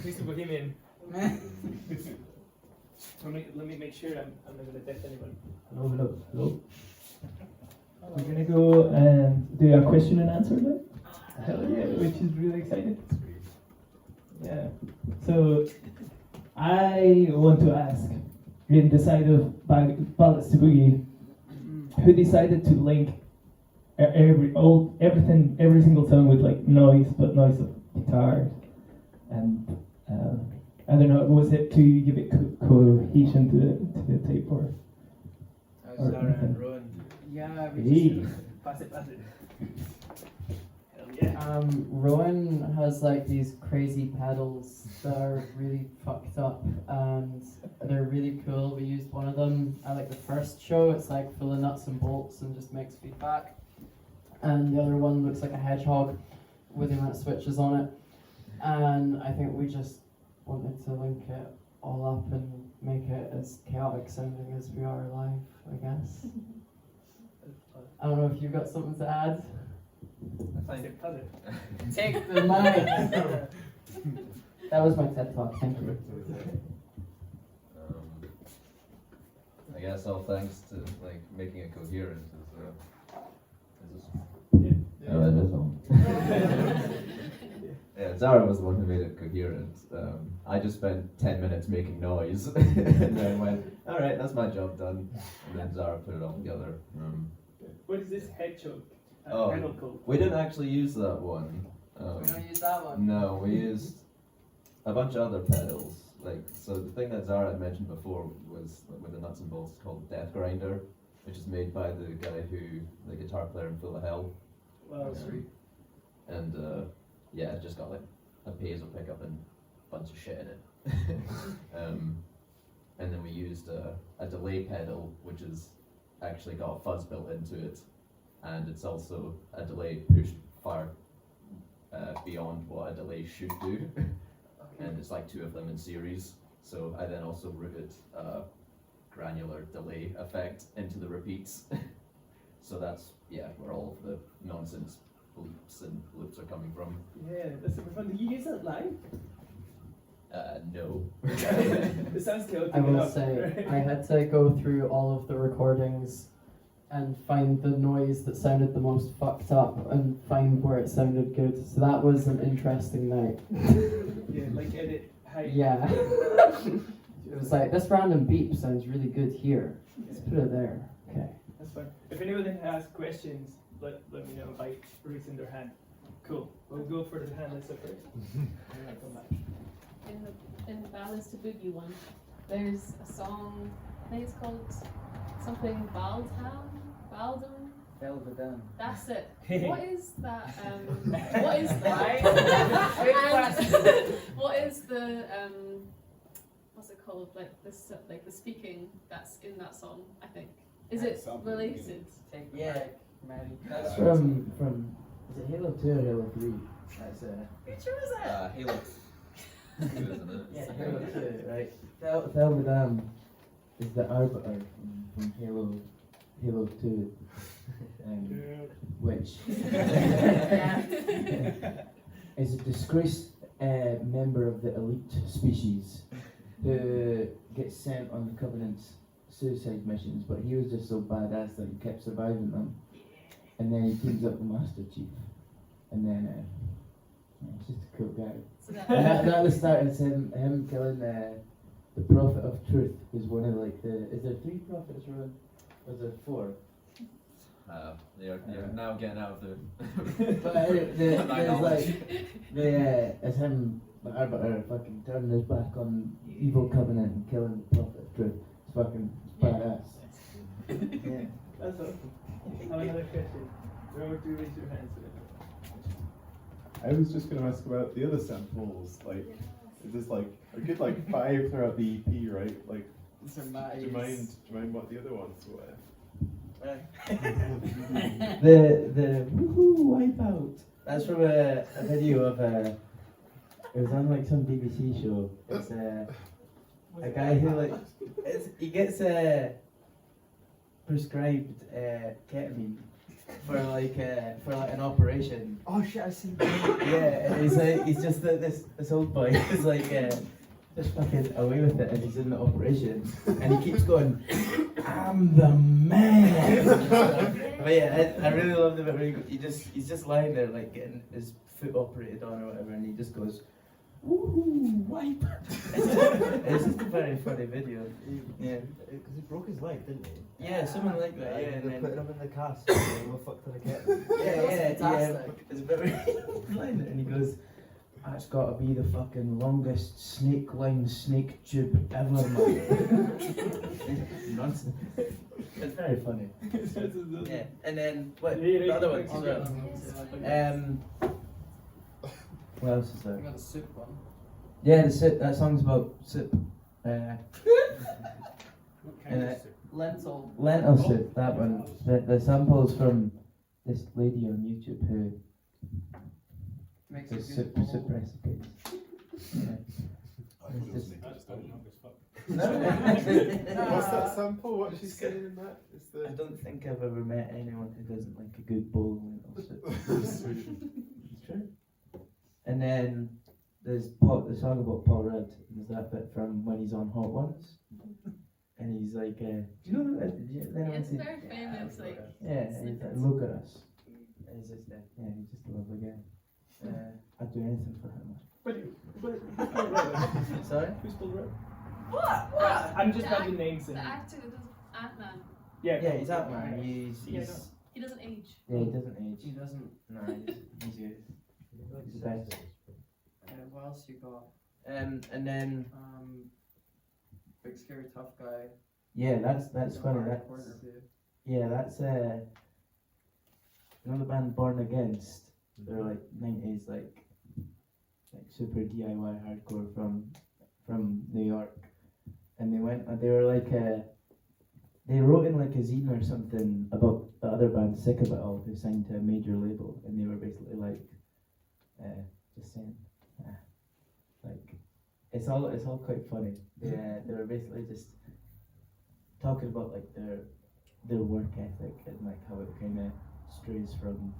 crazy bohemian. Let me make sure I'm not gonna death anyone. Hello. We're gonna go and do a question and answer now. Hell yeah, which is really exciting. Yeah. So I want to ask, in the side of Ballads to Boogie, who decided to link every single song with like noise, but noise of guitar, and I don't know, was it to give it cohesion to the tape or Zara anything? and Rowan. Yeah, Hey. Pass it. Hell yeah. Rowan has like these crazy pedals that are really fucked up and they're really cool. We used one of them at like the first show. It's like full of nuts and bolts and just makes feedback. And the other one looks like a hedgehog with the amount of switches on it. And I think we just wanted to link it all up and make it as chaotic sounding as we are live, I guess. I don't know if you've got something to add. Pass it. Take the mic. That was my TED talk. Thank you. I guess all thanks to like making it coherent is Yeah. it is on. Yeah, Zara was the one who made it coherent. I just spent 10 minutes making noise and then went, alright, that's my job done. And then Zara put it all together. What is this hedgehog Oh. pedal called? We didn't actually use that one. We don't use that one. No, we used a bunch of other pedals. Like, so the thing that Zara had mentioned before was with the nuts and bolts called Death Grinder, which is made by the guy the guitar player in Full of Hell. Wow, sweet. And yeah, it just got like a piezo pickup and a bunch of shit in it. And then we used a delay pedal, which is actually got a fuzz built into it, and it's also a delay pushed far beyond what a delay should do. And it's like two of them in series. So I then also routed a granular delay effect into the repeats. So that's where all of the nonsense bleeps and loops are coming from. Yeah, that's super fun. Did you use that live? No. It sounds chaotic I will enough, say, right? I had to go through all of the recordings and find the noise that sounded the most fucked up and find where it sounded good. So that was an interesting night. Yeah, like edit height. Yeah. It was like, this random beep sounds really good here. Let's put it there. Okay. That's fine. If anyone has questions, let me know by raising their hand. Cool. We'll go for the hand that's up first. And then I'll come back. In the Ballads to Boogie one, there's a song, I think it's called something Baldum? Belvedere. That's it. What is that? What is Right. and what is the what's it called? Like the speaking that's in that song. I think is it related? Yeah, Mary. That's From is it Halo 2 or Halo 3? That's Which one is that? Halo 2, isn't it? Yeah, Halo 2, right? Thelvedam is the arbiter from Halo 2, which is a disgraced member of the elite species who gets sent on the Covenant's suicide missions, but he was just so badass that he kept surviving them. And then he teams up with Master Chief. And then he's just a cool guy. So that, And that was started as him killing the Prophet of Truth, who's one of like is there 3 prophets, or was there 4? You're now getting out of the. But there's like it's him, the arbiter, fucking turning his back on evil covenant and killing the Prophet of Truth. It's fucking badass. Yeah. That's awesome. I have another question. Remember to raise your hands. I was just going to ask about the other samples. Like, is this like a good like 5 throughout the EP, right? Like, do you mind what the other ones were? The woohoo wipeout. That's from a video of it was on like some BBC show. It's a guy who like he gets prescribed ketamine, for like an operation. Oh shit, I seen Yeah, and he's just this old boy who's like just fucking away with it, and he's in the operation, and he keeps going, "I'm the man." But yeah, I really love the bit where he's just lying there like getting his foot operated on or whatever, and he just goes, "Woohoo, wipe." It's just a very funny video. Yeah. Because he broke his leg, didn't he? Yeah, something like that. Yeah, and They're then putting him in the cast. And we're fucked to the kit. yeah. fantastic. It's very lying there, and he goes, "That's got to be the fucking longest snake line snake tube ever, man." Nonsense. It's very funny. Yeah, and then what? The other ones. What else is I there? got a soup one. Yeah, the soup. That song's about soup. Lentil. Lentil soup. That one. The samples from this lady on YouTube who Makes does a soup good soup bowl. recipes. Yeah. It's just- What's that sample? What's she saying in that? It's I the. don't think I've ever met anyone who doesn't like a good bowl of lentil soup. It's true. And then there's the song about Paul Rudd. There's that bit from when he's on Hot Ones, and he's like, "Do you know that? It's very famous, like. Yeah, and he's like, "Look at us." And he's just yeah, he's just a lovely guy. I'd do anything for him. Who's Paul Rudd? Sorry. Who's Paul Rudd? What? I'm just The having act- names The and Actor that does Ant-Man. Yeah, he's that man. He's Yeah, He doesn't age. yeah, he doesn't age. He doesn't. No, he's good. He's the best. What else you got? And then Big Scary Tough Guy. yeah, that's funny. Hard That's corner view. yeah, that's you know the band Born Against. They're like 90s like super DIY hardcore from New York, and they were like they wrote in like a zine or something about the other band Sick of It All who signed to a major label, and they were basically like just saying like it's all quite funny. They were basically just talking about like their work ethic and like how it kind of strays from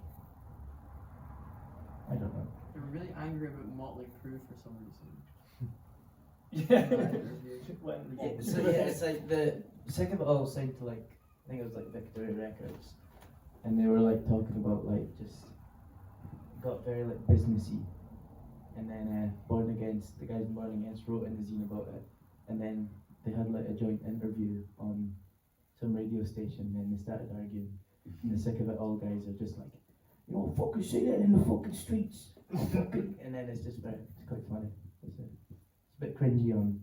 I don't know. They were really angry about Motley Crue for some reason. Yeah. Yeah, so yeah, it's like the Sick of It All signed to like I think it was like Victoria Records, and they were like talking about like just got very like businessy, and then Born Against, the guys in Born Against wrote in the zine about it, and then they had like a joint interview on some radio station, and they started arguing, and the Sick of It All guys are just like, you know, fucking say that in the fucking streets, fucking, and then it's quite funny. It's a bit cringy on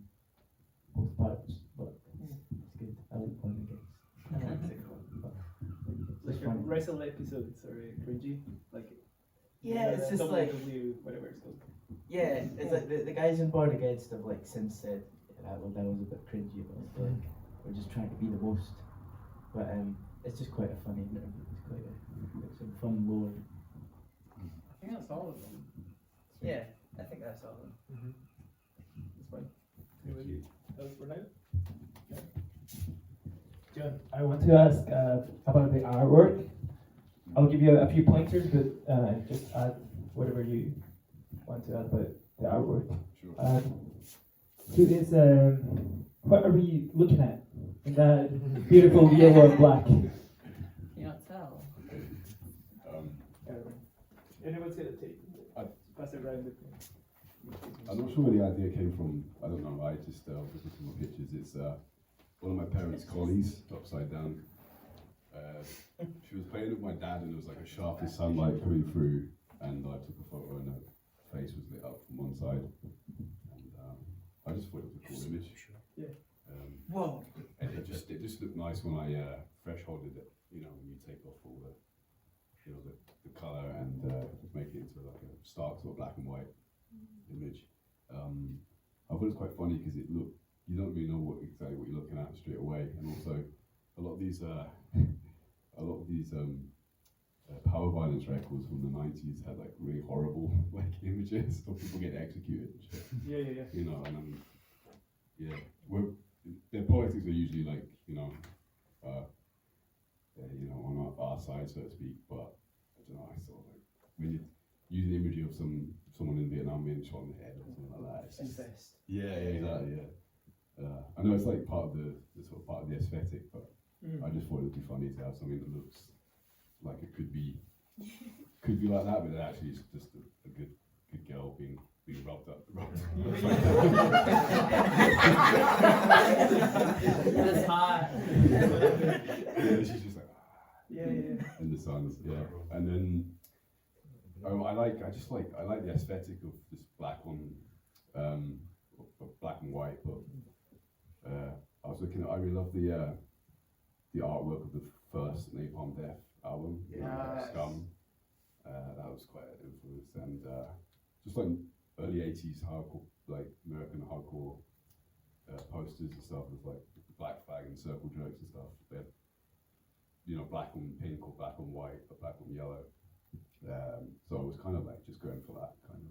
both parts, but it's good. I like Born Against. I like Sick of It All, but Like it's your funny. wrestle episodes are cringy. Like Yeah, it's just like WWE, whatever it's called. yeah, it's like the guys in Born Against have like since said that was a bit cringy, but it's like we're just trying to be the most. But it's just quite a funny interview. It's quite like some fun lore. I think that's all of them. Yeah, I think that's all of them. It's fine. Anybody else for now? John, I want to ask about the artwork. I'll give you a few pointers, but just add whatever you want to add about the artwork. Sure. So it's what are we looking at in that beautiful yellow and black? Can you not tell? Anyone's got a tape? Pass it around. I'm not sure where the idea came from. I don't know. I just was looking at pictures. It's one of my parents' collies upside down. She was playing with my dad, and there was like a shaft of sunlight coming through, and I took a photo, and her face was lit up from one side, and I just thought it was a cool image. Yeah. Whoa. And it just looked nice when I thresholded it. You know, when you take off all the, you know, the color and make it into like a stark sort of black and white image. I thought it was quite funny because you don't really know exactly what you're looking at straight away, and also a lot of these power violence records from the 90s had like really horrible like images of people getting executed and shit. Yeah. You know, and their politics are usually like, you know, on our dark side, so to speak. But I don't know. I sort of like when you use the imagery of someone in Vietnam being shot in the head or something like that. It's just, Invest. yeah, exactly. Yeah. I know it's like part of the sort of part of the aesthetic, but I just thought it'd be funny to have something that looks like it could be like that, but it actually is just a good girl being rubbed up. That's hot. Yeah, she's just like Yeah. in the sun. Yeah, and then I like the aesthetic of this black and white, but I was looking at, I really love the artwork of the first Napalm Death album, Yes. Scum. That was quite an influence, and just like early 80s hardcore, like American hardcore posters and stuff with like black flag and circle jerks and stuff. They had, black on pink or black on white or black on yellow. So I was kind of like just going for that kind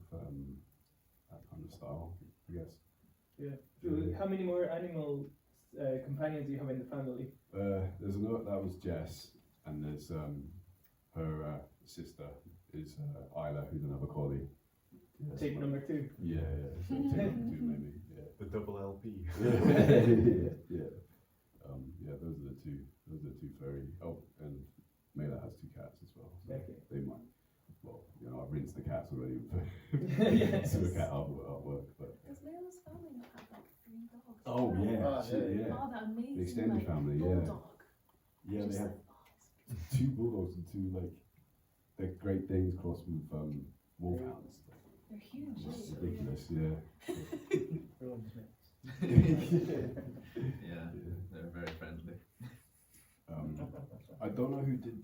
of style, I guess. Yeah. So how many more animal companions do you have in the family? There's another, that was Jess, and there's her sister is Isla, who's another collie. Yeah, Tape number 2. Yeah, so tape number 2 maybe. Yeah. The double LP. Yeah. Those are the two furry. Oh, and Mela has 2 cats as well. So Okay. they might. Well, I've rinsed the cats already with Yes. the cat artwork, but. Does Layla's family not have like 3 dogs? Oh yeah, Oh, shit, yeah. Oh, that amazing. The extended like, family, yeah. bulldog. Yeah, Just they have like, oh, it's 2 bulldogs and 2 like they're Great Danes crossed with wolfhounds. they're huge. It's eh? ridiculous, yeah. Everyone's mixed. Yeah, they're very friendly. I don't know who did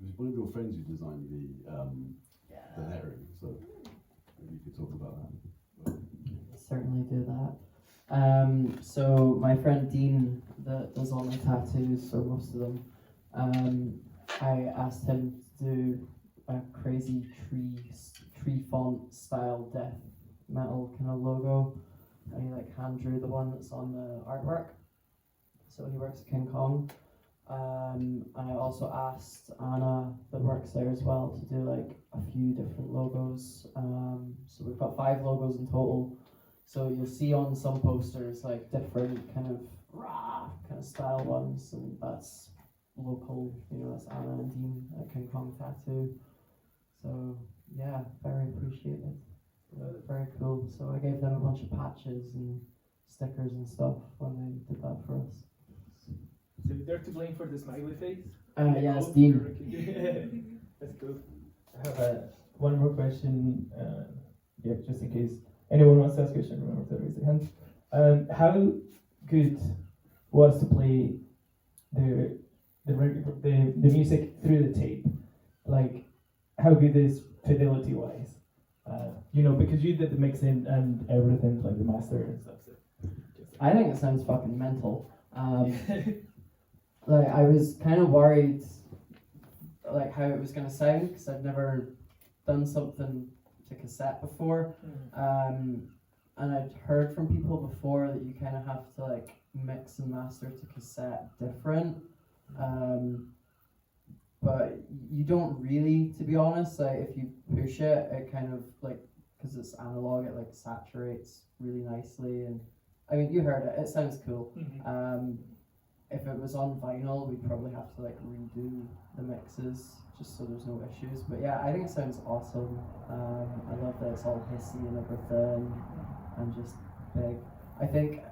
it was one of your friends who designed the lettering, so maybe you could talk about that. Certainly do that. So my friend Dean that does all my tattoos, or most of them, I asked him to do a crazy tree font style death metal kind of logo, and he like hand drew the one that's on the artwork. So he works at King Kong. And I also asked Anna that works there as well to do like a few different logos. So we've got 5 logos in total. So you'll see on some posters like different kind of style ones, and that's local, that's Anna and Dean at King Kong Tattoo. So yeah, very appreciated. Very cool. So I gave them a bunch of patches and stickers and stuff when they did that for us. So they're to blame for the smiley face? Yeah, it's Oh, Dean. That's cool. I have one more question, just in case anyone wants to ask a question, remember to raise their hand. How good was to play the music through the tape? Like, how good is fidelity wise? Because you did the mixing and everything, like the master and stuff. So I think it sounds fucking mental. Like I was kind of worried, like how it was gonna sound, because I've never done something to cassette before, and I'd heard from people before that you kind of have to like mix and master to cassette different, but you don't really, to be honest. Like if you push it, it kind of like, because it's analog, it like saturates really nicely, and I mean you heard it. It sounds cool. If it was on vinyl, we'd probably have to like redo the mixes just so there's no issues. But yeah, I think it sounds awesome. I love that it's all hissy and everything and just big. I think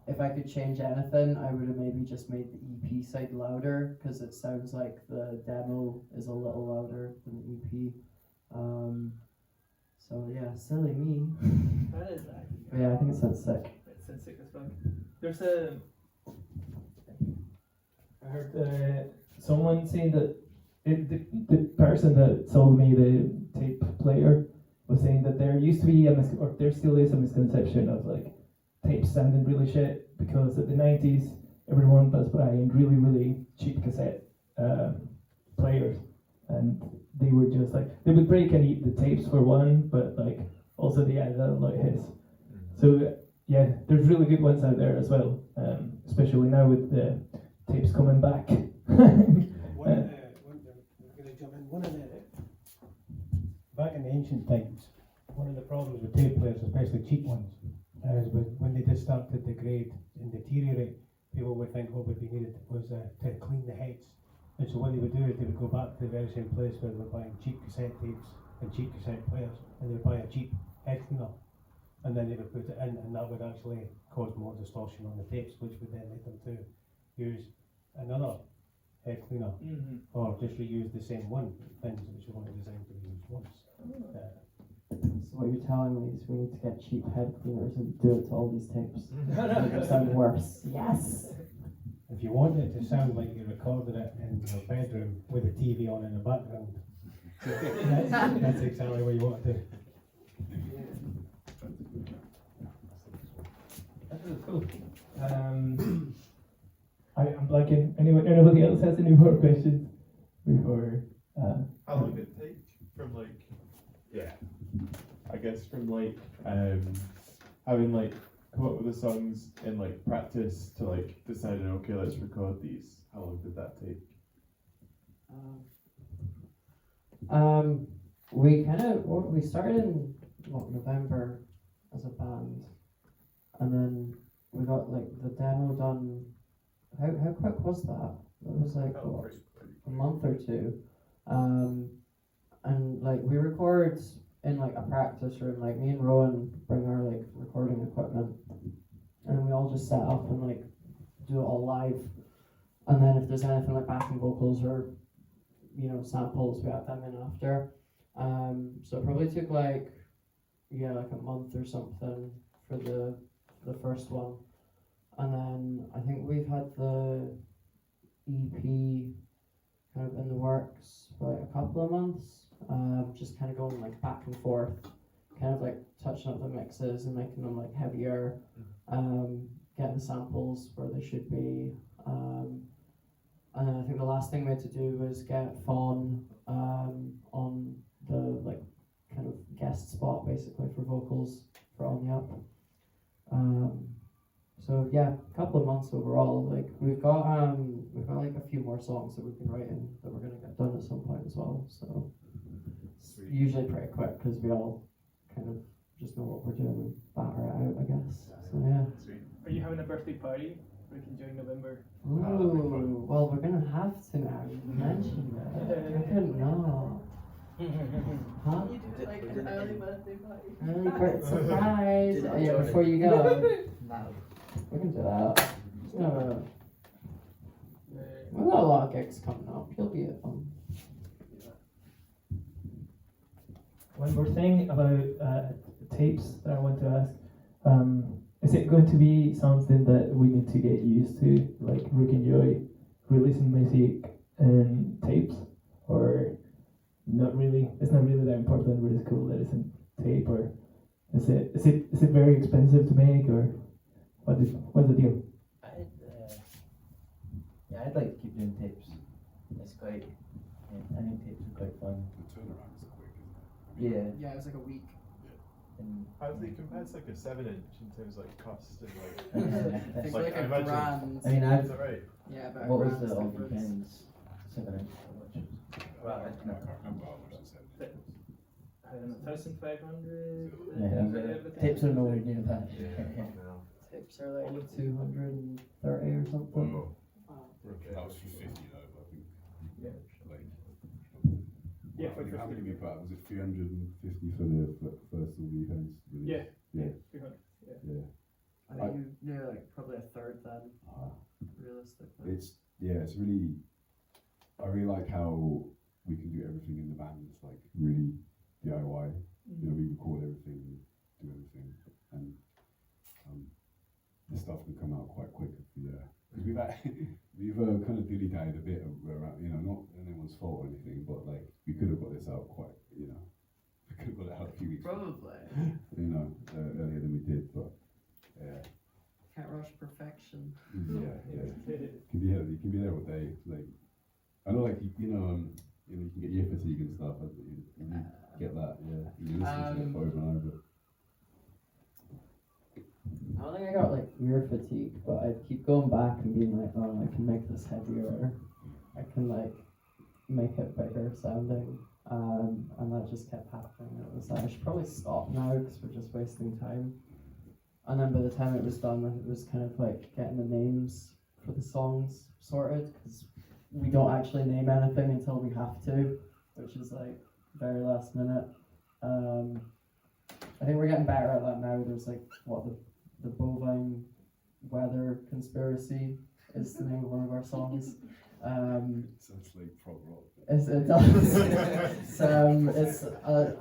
if I could change anything, I would have maybe just made the EP side louder, because it sounds like the demo is a little louder than the EP. So yeah, silly me. That is actually. But yeah, I think it sounds sick. It sounds sick as fuck. There's a. I heard someone saying that the person that sold me the tape player was saying that there used to be or there still is a misconception of like tapes sounding really shit, because at the 90s everyone was buying really, really cheap cassette players, and they were just like, they would break and eat the tapes for one, but like also they added a lot of hits. So yeah, there's really good ones out there as well, especially now with the tapes coming back. in ancient times, one of the problems with tape players, especially cheap ones, is when they did start to degrade and deteriorate, people would think what would be needed was to clean the heads. And so what they would do is they would go back to the very same place where they were buying cheap cassette tapes and cheap cassette players, and they would buy a cheap head cleaner, and then they would put it in, and that would actually cause more distortion on the tapes, which would then lead them to use another head cleaner, or just reuse the same one, things which are only designed to be used once. So what you're telling me is we need to get cheap head cleaners and do it to all these tapes. Make them sound worse. Yes. If you want it to sound like you recorded it in your bedroom with a TV on in the background, that's exactly what you want to do. That's really cool. I'm blanking. Anybody else has any more questions before? How long did it take from I guess from having come up with the songs in practice to deciding, okay, let's record these? How long did that take? We started in November as a band, and then we got the demo done. How quick was that? It was a month or two, and we record in a practice room. Me and Rowan bring our recording equipment, and we all just set up and do it all live. And then if there's anything backing vocals or samples, we add them in after. So it probably took a month or something for the first one, and then I think we've had the EP kind of in the works for a couple of months. Just kind of going back and forth, kind of touching up the mixes and making them heavier, getting the samples where they should be, and then I think the last thing we had to do was get Fawn on the kind of guest spot basically for vocals for On the Up. So yeah, a couple of months overall. We've got a few more songs that we've been writing that we're gonna get done at some point as well. So it's usually pretty quick because we all kind of just know what we're doing and batter it out, I guess. So yeah. Are you having a birthday party? We can join November. Ooh, well, we're gonna have to now. You mentioned it. I didn't know. Huh? You do an early birthday party. Early birthday surprise. Oh yeah, before you go. We can do that. We've got a lot of gigs coming up. You'll be at them. One more thing about tapes that I want to ask. Is it going to be something that we need to get used to, like Rook and Joy releasing music in tapes, or not really? It's not really that important, but it's cool that it's in tape, or is it very expensive to make, or what's the deal? I'd like to keep doing tapes. It's quite. I think tapes are quite fun. The turnaround is quick, isn't it? Yeah. Yeah, it's a week. And How do they compare to a 7-inch in terms of cost and It's like, I a imagine- grand. I mean, is that right? Yeah, about what a was grand's the All difference. Depends 7-inch? How much? I can't remember how much I said. I don't know, 1,500. Yeah, tapes are nowhere near that. No. Tips are 230 or something. Whoa. That was for 50 though, I think. Yeah. Yeah, for how many 50. we put out? Was it 350 for the first All Depends? Yeah. Yeah. 300. Yeah. I think you're probably a third then, realistically. It's really. I really like how we can do everything in the band. It's really DIY. We record everything, do everything, and the stuff can come out quite quick. Because we've kind of dilly-dallied a bit around, not anyone's fault or anything, but we could have got this out quite, we could have got it out a few weeks. Probably. Earlier than we did, but yeah. Can't rush perfection. Yeah. You can be there all day. I know, you can get ear fatigue and stuff. You get that, yeah. You listen to it over and over. I don't think I got ear fatigue, but I keep going back and being oh, I can make this heavier. I can make it bigger sounding. and that just kept happening. It was like, I should probably stop now because we're just wasting time. And then by the time it was done, it was kind of like getting the names for the songs sorted, because we don't actually name anything until we have to, which is like very last minute. I think we're getting better at that now. There's like the bovine weather conspiracy is the name of one of our songs. Sounds like prog rock. It does.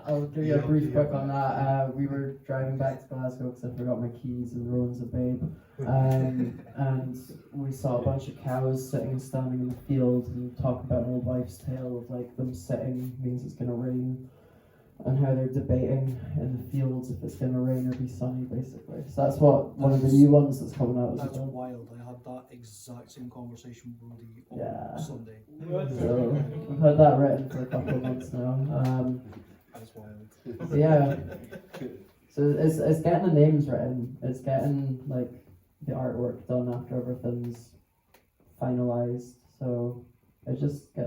I'll give you a brief quick on that. We were driving back to Glasgow because I forgot my keys and Rowan's a babe. And we saw a bunch of cows sitting and standing in the field and talk about an old wives' tale of like them sitting means it's going to rain, and how they're debating in the fields if it's going to rain or be sunny, basically. So that's what one of the new ones that's coming out as That's well. wild. I had that exact same conversation with Rudy on Yeah. Sunday. So we've had that written for a couple of months now. That's wild. So yeah. So it's getting the names written. It's getting like the artwork done after everything's finalized. So it just gets